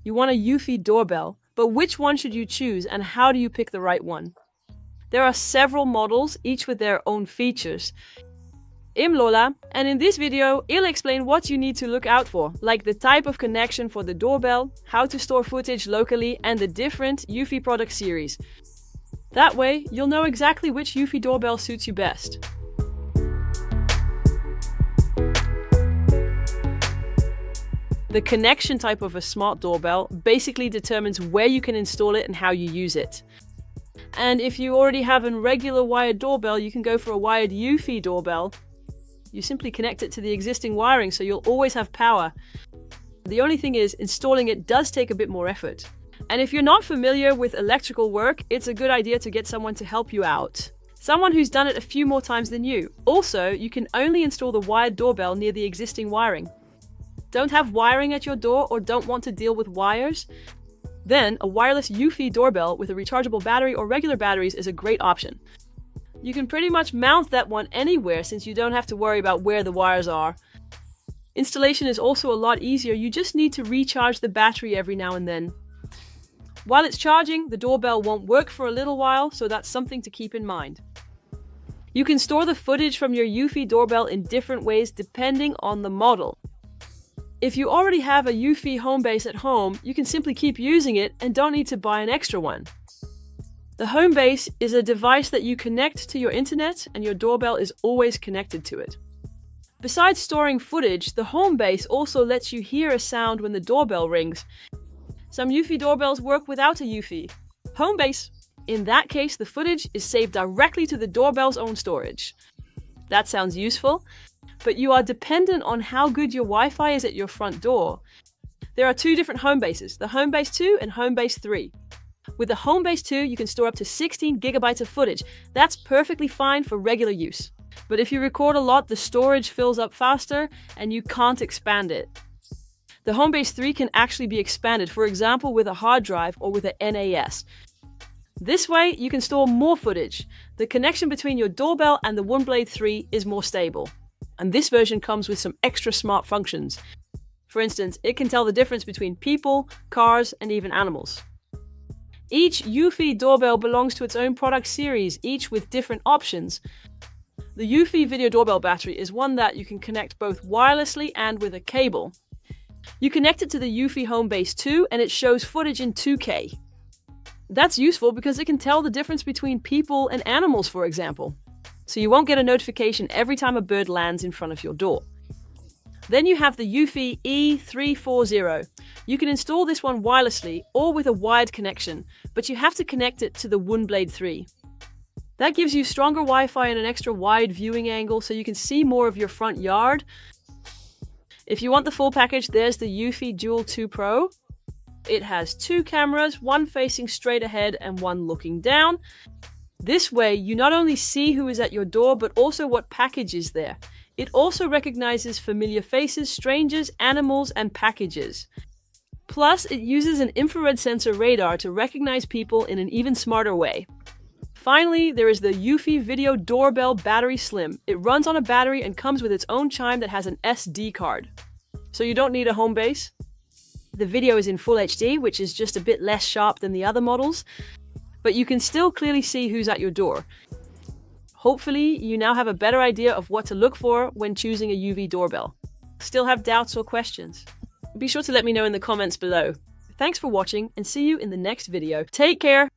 you want a Eufy doorbell, but which one should you choose and how do you pick the right one? There are several models, each with their own features. I'm Lola, and in this video, I'll explain what you need to look out for, like the type of connection for the doorbell, how to store footage locally, and the different Eufy product series. That way, you'll know exactly which Eufy doorbell suits you best. The connection type of a smart doorbell basically determines where you can install it and how you use it. And if you already have a regular wired doorbell, you can go for a wired Eufy doorbell. You simply connect it to the existing wiring, so you'll always have power. The only thing is, installing it does take a bit more effort. And if you're not familiar with electrical work, it's a good idea to get someone to help you out. Someone who's done it a few more times than you. Also, you can only install the wired doorbell near the existing wiring. Don't have wiring at your door or don't want to deal with wires? Then, a wireless Eufy doorbell with a rechargeable battery or regular batteries is a great option. You can pretty much mount that one anywhere since you don't have to worry about where the wires are. Installation is also a lot easier, you just need to recharge the battery every now and then. While it's charging, the doorbell won't work for a little while, so that's something to keep in mind. You can store the footage from your Eufy doorbell in different ways depending on the model. If you already have a Eufy HomeBase at home, you can simply keep using it and don't need to buy an extra one. The HomeBase is a device that you connect to your internet and your doorbell is always connected to it. Besides storing footage, the HomeBase also lets you hear a sound when the doorbell rings. Some Eufy doorbells work without a Eufy HomeBase. In that case, the footage is saved directly to the doorbell's own storage. That sounds useful, but you are dependent on how good your Wi-Fi is at your front door. There are two different HomeBases, the HomeBase 2 and HomeBase 3. With the HomeBase 2, you can store up to 16 gigabytes of footage. That's perfectly fine for regular use. But if you record a lot, the storage fills up faster and you can't expand it. The HomeBase 3 can actually be expanded, for example with a hard drive or with a NAS. This way, you can store more footage. The connection between your doorbell and the OneBlade 3 is more stable. And this version comes with some extra smart functions. For instance, it can tell the difference between people, cars, and even animals. Each Eufy doorbell belongs to its own product series, each with different options. The Eufy Video Doorbell Battery is one that you can connect both wirelessly and with a cable. You connect it to the Eufy HomeBase 2 and it shows footage in 2K. That's useful because it can tell the difference between people and animals, for example. So you won't get a notification every time a bird lands in front of your door. Then you have the Eufy E340. You can install this one wirelessly or with a wired connection, but you have to connect it to the OneBlade 3. That gives you stronger Wi-Fi and an extra wide viewing angle so you can see more of your front yard. If you want the full package, there's the Eufy Dual 2 Pro. It has two cameras, one facing straight ahead and one looking down. This way, you not only see who is at your door, but also what package is there. It also recognizes familiar faces, strangers, animals, and packages. Plus, it uses an infrared sensor radar to recognize people in an even smarter way. Finally, there is the Eufy Video Doorbell Battery Slim. It runs on a battery and comes with its own chime that has an SD card. So you don't need a HomeBase. The video is in Full HD, which is just a bit less sharp than the other models, but you can still clearly see who's at your door. Hopefully, you now have a better idea of what to look for when choosing a Eufy doorbell. Still have doubts or questions? Be sure to let me know in the comments below. Thanks for watching and see you in the next video. Take care!